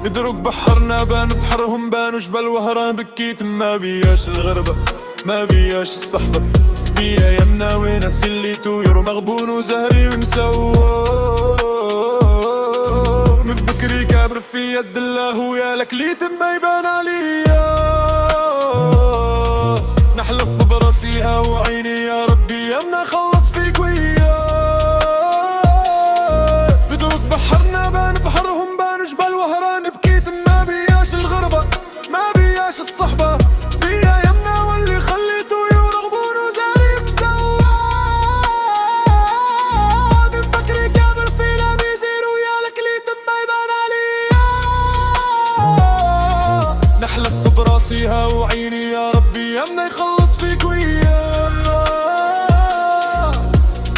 قدروا بحرنا بان بحرهم بانوا جبل وهران بكيت ما بياش الغربة ما بياش الصحبة بيا يمنا وين اللي طيور مغبون وزهري ومسوور من بكري كابر في يد الله ويا لك ليت ما يبان عليا نحلف براسيها وعيني يا ربي يمنا خلص فيك ويا بدروك بحرنا بان بحرهم بان جبل وهران بكيت ما بياش الغربة ما بياش الصحبة بيا يمنا واللي خليته يرغبون وزاري مسواه من بكري كابر فينا بيزير ويا لك ليت ما يبان عليا نحلف براسيها وعيني يا ربي يمنا يخلص فيك ويا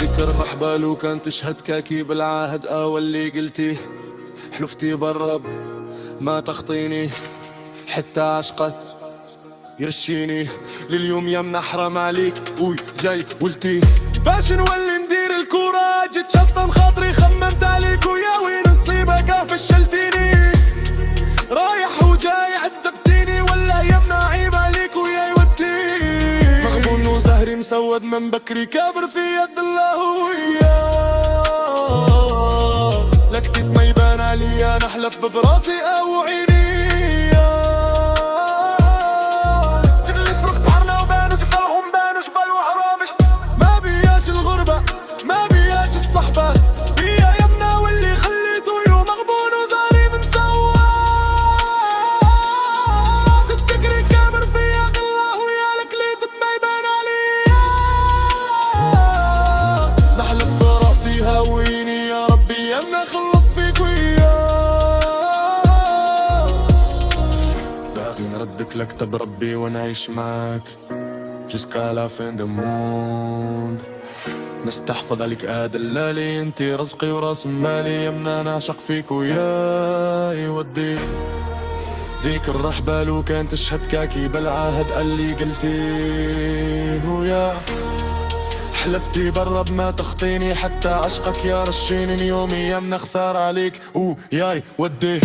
ذكر محبال وكان تشهد كاكي بالعهد واللي قلتيه حلفتي بالرب ما تخطيني حتى عشقك يرشيني لليوم يمنا حرام عليك وي جاي قلتي باش نولي ندير الكورة جيت شطن خاطري خممت عليك ويا وين نصيبك فشلتيني رايح وجاي عذبتيني ولا يمنا عيب عليك ويا يوديني مغبون وزهري مسود من بكري كابر في يد الله ويا لكتت ما يبان عليا نحلف ببراسي او عيني ما بياش الغربة ما بياش الصحبة بيا يمنا واللي خليته يوم مغبون وزاري من سواه تتكري كامر فيا الله ويا لك ليت ما يبان عليا نحلف براسيها ويني يا ربي يمنا خلص فيك ويا باغي نردك لكتب ربي ونعيش معاك jusqu'à la fin du monde نستحفظ عليك دلالي انتي رزقي وراس مالي يمنا نعشق فيك ويا يودي ذيك الرحبة لو كان تشهد كاكي بالعهد اللي قلتيه ويا حلفتي بالرب ما تخطيني حتى عشقك يا رشيني يومي يمنا خسار عليك وياي ودي